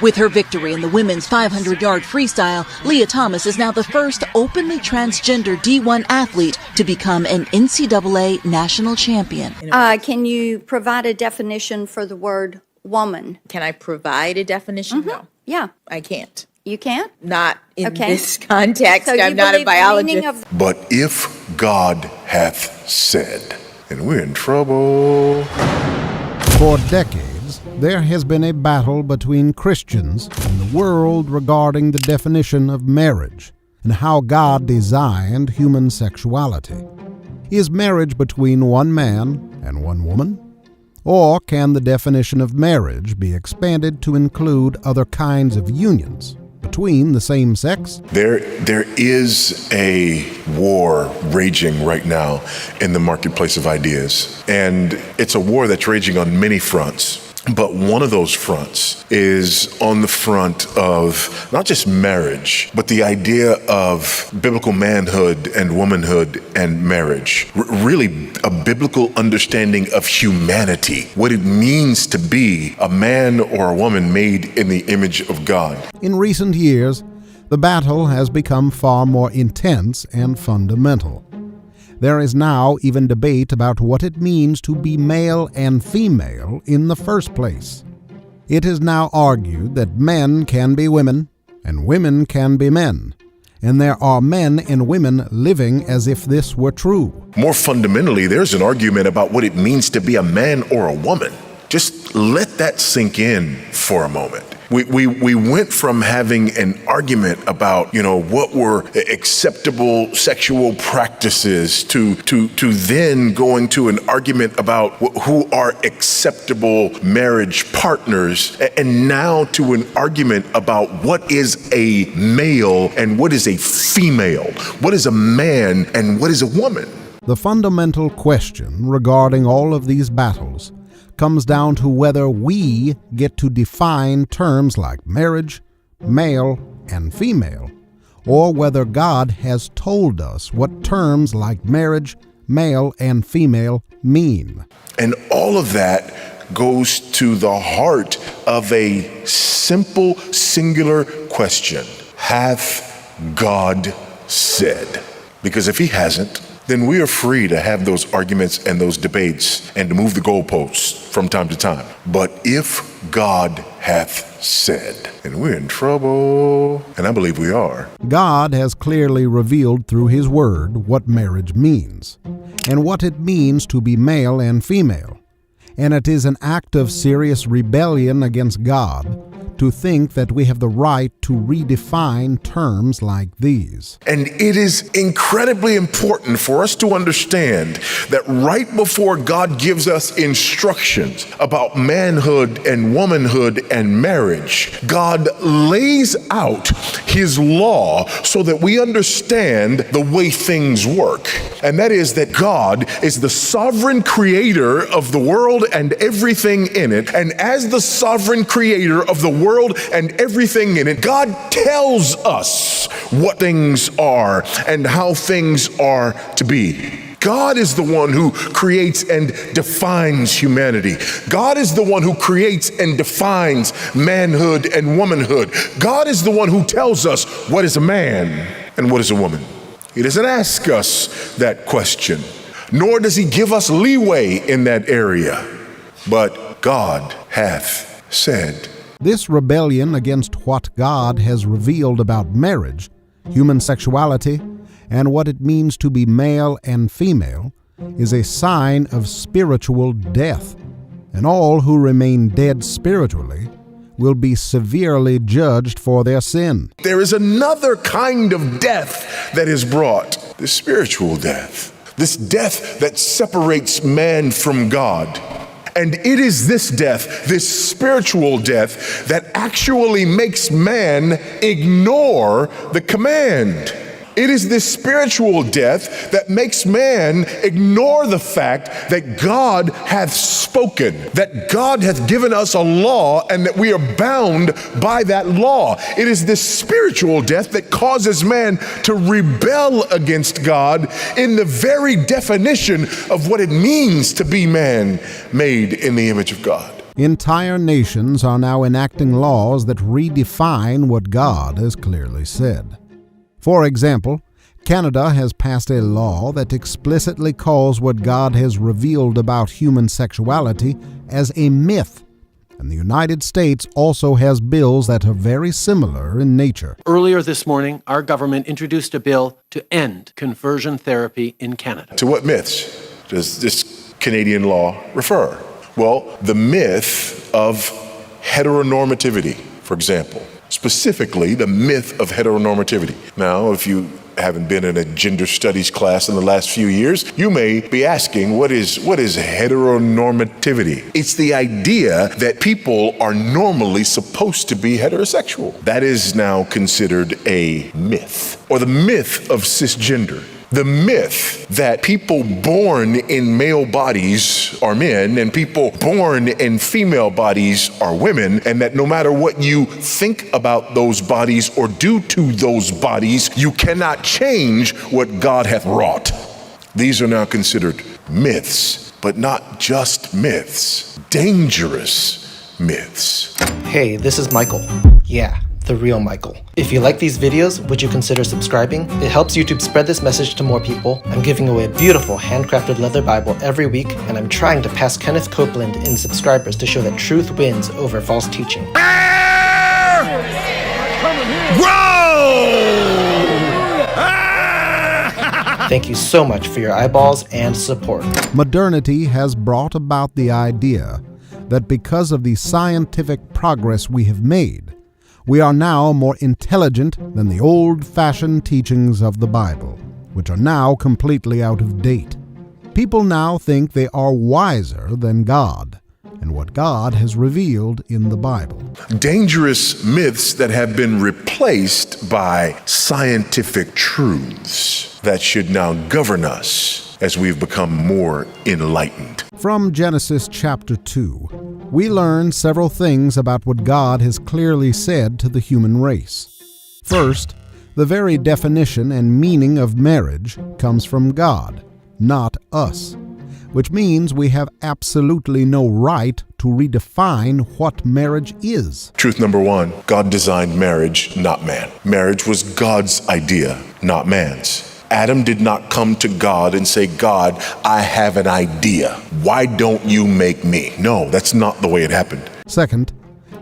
With her victory in the women's 500-yard freestyle, Lia Thomas is now the first openly transgender D1 athlete to become an NCAA national champion. Can you provide a definition for the word woman? Can I provide a definition? No. Yeah. I can't. You can't? Not in this context. So I'm not a biologist. But if God hath said, and we're in trouble. For decades, there has been a battle between Christians and the world regarding the definition of marriage and how God designed human sexuality. Is marriage between one man and one woman? Or can the definition of marriage be expanded to include other kinds of unions between the same sex? There is a war raging right now in the marketplace of ideas. And it's a war that's raging on many fronts. But one of those fronts is on the front of not just marriage, but the idea of biblical manhood and womanhood and marriage. Really a biblical understanding of humanity, what it means to be a man or a woman made in the image of God. In recent years, the battle has become far more intense and fundamental. There is now even debate about what it means to be male and female in the first place. It is now argued that men can be women and women can be men, and there are men and women living as if this were true. More fundamentally, there's an argument about what it means to be a man or a woman. Just let that sink in for a moment. We went from having an argument about, what were acceptable sexual practices to then going to an argument about who are acceptable marriage partners, and now to an argument about what is a male and what is a female, what is a man and what is a woman. The fundamental question regarding all of these battles comes down to whether we get to define terms like marriage, male, and female, or whether God has told us what terms like marriage, male, and female mean. And all of that goes to the heart of a simple, singular question. Hath God said? Because if he hasn't, then we are free to have those arguments and those debates and to move the goalposts from time to time. But if God hath said, and we're in trouble, and I believe we are. God has clearly revealed through his word what marriage means, and what it means to be male and female. And it is an act of serious rebellion against God to think that we have the right to redefine terms like these. And it is incredibly important for us to understand that right before God gives us instructions about manhood and womanhood and marriage, God lays out his law so that we understand the way things work. And that is that God is the sovereign creator of the world and everything in it. And as the sovereign creator of the world and everything in it, God tells us what things are and how things are to be. God is the one who creates and defines humanity. God is the one who creates and defines manhood and womanhood. God is the one who tells us what is a man and what is a woman. He doesn't ask us that question, nor does he give us leeway in that area. But God hath said. This rebellion against what God has revealed about marriage, human sexuality, and what it means to be male and female is a sign of spiritual death, and all who remain dead spiritually will be severely judged for their sin. There is another kind of death that is brought, the spiritual death, this death that separates man from God. And it is this death, this spiritual death, that actually makes man ignore the command. It is this spiritual death that makes man ignore the fact that God hath spoken, that God hath given us a law and that we are bound by that law. It is this spiritual death that causes man to rebel against God in the very definition of what it means to be man made in the image of God. Entire nations are now enacting laws that redefine what God has clearly said. For example, Canada has passed a law that explicitly calls what God has revealed about human sexuality as a myth. And the United States also has bills that are very similar in nature. Earlier this morning, our government introduced a bill to end conversion therapy in Canada. To what myths does this Canadian law refer? Well, the myth of heteronormativity, for example. Specifically, the myth of heteronormativity. Now, if you haven't been in a gender studies class in the last few years, you may be asking, what is heteronormativity? It's the idea that people are normally supposed to be heterosexual. That is now considered a myth, or the myth of cisgender. The myth that people born in male bodies are men and people born in female bodies are women, and that no matter what you think about those bodies or do to those bodies, you cannot change what God hath wrought. These are now considered myths, but not just myths, dangerous myths. Hey, this is Michael. Yeah, the real Michael. If you like these videos, would you consider subscribing? It helps YouTube spread this message to more people. I'm giving away a beautiful handcrafted leather Bible every week, and I'm trying to pass Kenneth Copeland in subscribers to show that truth wins over false teaching. Thank you so much for your eyeballs and support. Modernity has brought about the idea that because of the scientific progress we have made, we are now more intelligent than the old-fashioned teachings of the Bible, which are now completely out of date. People now think they are wiser than God and what God has revealed in the Bible. Dangerous myths that have been replaced by scientific truths that should now govern us as we've become more enlightened. From Genesis chapter 2, we learn several things about what God has clearly said to the human race. First, the very definition and meaning of marriage comes from God, not us, which means we have absolutely no right to redefine what marriage is. Truth number one, God designed marriage, not man. Marriage was God's idea, not man's. Adam did not come to God and say, God, I have an idea. Why don't you make me? No, that's not the way it happened. Second,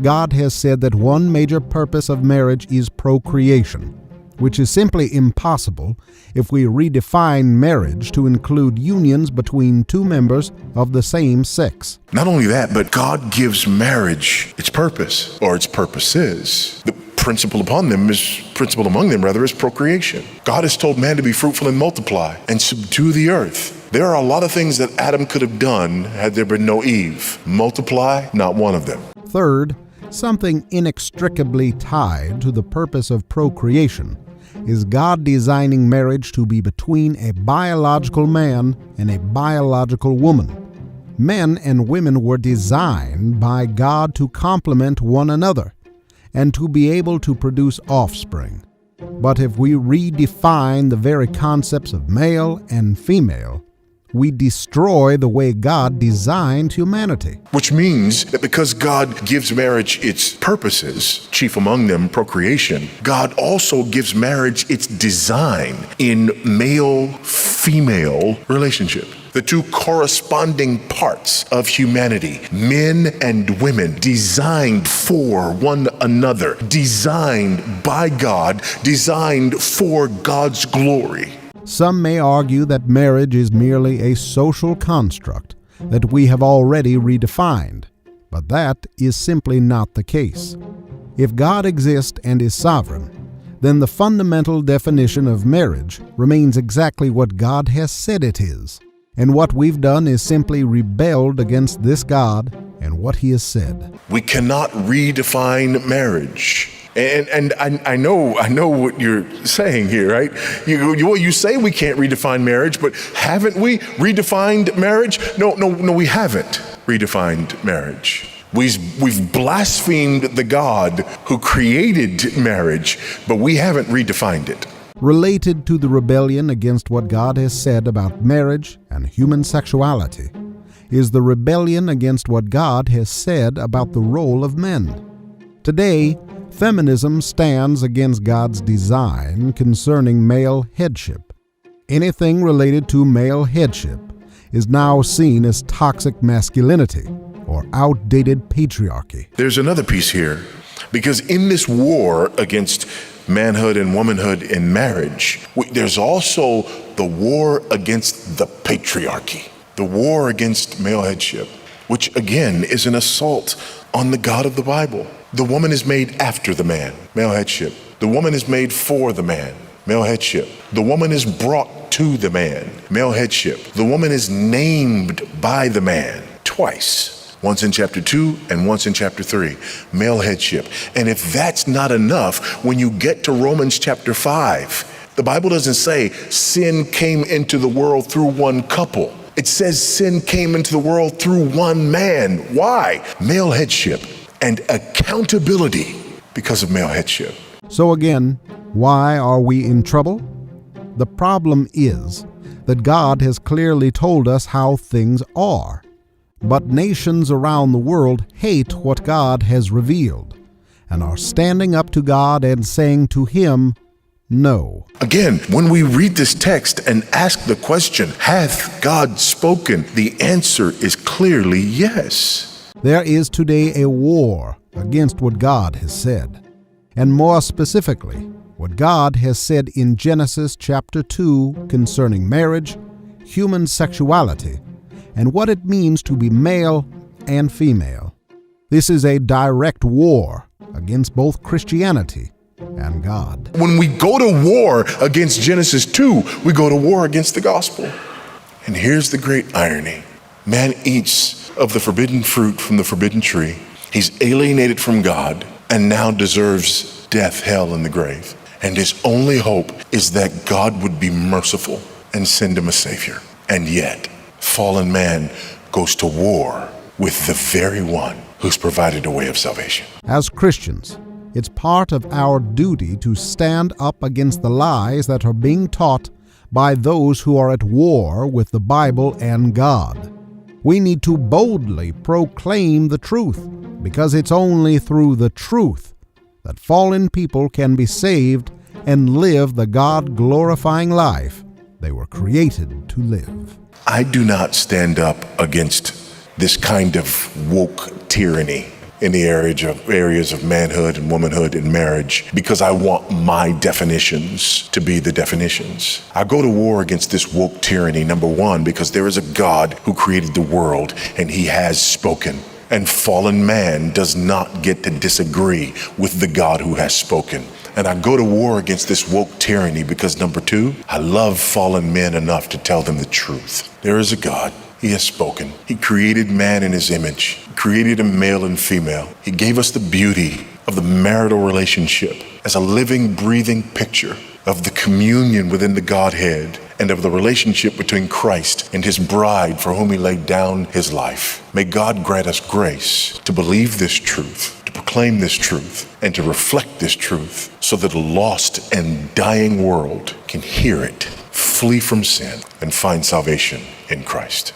God has said that one major purpose of marriage is procreation, which is simply impossible if we redefine marriage to include unions between two members of the same sex. Not only that, but God gives marriage its purpose, or its purposes. The principle among them is procreation. God has told man to be fruitful and multiply and subdue the earth. There are a lot of things that Adam could have done had there been no Eve. Multiply, not one of them. Third, something inextricably tied to the purpose of procreation is God designing marriage to be between a biological man and a biological woman. Men and women were designed by God to complement one another and to be able to produce offspring. But if we redefine the very concepts of male and female, we destroy the way God designed humanity. Which means that because God gives marriage its purposes, chief among them procreation, God also gives marriage its design in male-female relationship. The two corresponding parts of humanity, men and women, designed for one another, designed by God, designed for God's glory. Some may argue that marriage is merely a social construct that we have already redefined, but that is simply not the case. If God exists and is sovereign, then the fundamental definition of marriage remains exactly what God has said it is. And what we've done is simply rebelled against this God and what He has said. We cannot redefine marriage. And I know what you're saying here, right? You say we can't redefine marriage, but haven't we redefined marriage? No, we haven't redefined marriage. We've blasphemed the God who created marriage, but we haven't redefined it. Related to the rebellion against what God has said about marriage and human sexuality is the rebellion against what God has said about the role of men. Today, feminism stands against God's design concerning male headship. Anything related to male headship is now seen as toxic masculinity or outdated patriarchy. There's another piece here, because in this war against manhood and womanhood in marriage, there's also the war against the patriarchy, the war against male headship, which again is an assault on the God of the Bible. The woman is made after the man, male headship. The woman is made for the man, male headship. The woman is brought to the man, male headship. The woman is named by the man twice, once in chapter 2 and once in chapter 3, male headship. And if that's not enough, when you get to Romans chapter 5, the Bible doesn't say sin came into the world through one couple. It says sin came into the world through one man. Why? Male headship and accountability because of male headship. So again, why are we in trouble? The problem is that God has clearly told us how things are. But nations around the world hate what God has revealed and are standing up to God and saying to Him, no. Again, when we read this text and ask the question, hath God spoken? The answer is clearly yes. There is today a war against what God has said, and more specifically, what God has said in Genesis chapter 2 concerning marriage, human sexuality, and what it means to be male and female. This is a direct war against both Christianity and God. When we go to war against Genesis 2, we go to war against the gospel. And here's the great irony. Man eats of the forbidden fruit from the forbidden tree. He's alienated from God and now deserves death, hell, and the grave. And his only hope is that God would be merciful and send him a savior. And yet, fallen man goes to war with the very one who's provided a way of salvation. As Christians, it's part of our duty to stand up against the lies that are being taught by those who are at war with the Bible and God. We need to boldly proclaim the truth, because it's only through the truth that fallen people can be saved and live the God-glorifying life they were created to live. I do not stand up against this kind of woke tyranny in the areas of manhood and womanhood and marriage because I want my definitions to be the definitions. I go to war against this woke tyranny, number one, because there is a God who created the world and he has spoken. And fallen man does not get to disagree with the God who has spoken. And I go to war against this woke tyranny because, number two, I love fallen men enough to tell them the truth. There is a God. He has spoken. He created man in his image. He created him male and female. He gave us the beauty of the marital relationship as a living, breathing picture of the communion within the Godhead and of the relationship between Christ and his bride for whom he laid down his life. May God grant us grace to believe this truth, to proclaim this truth, and to reflect this truth so that a lost and dying world can hear it, flee from sin, and find salvation in Christ.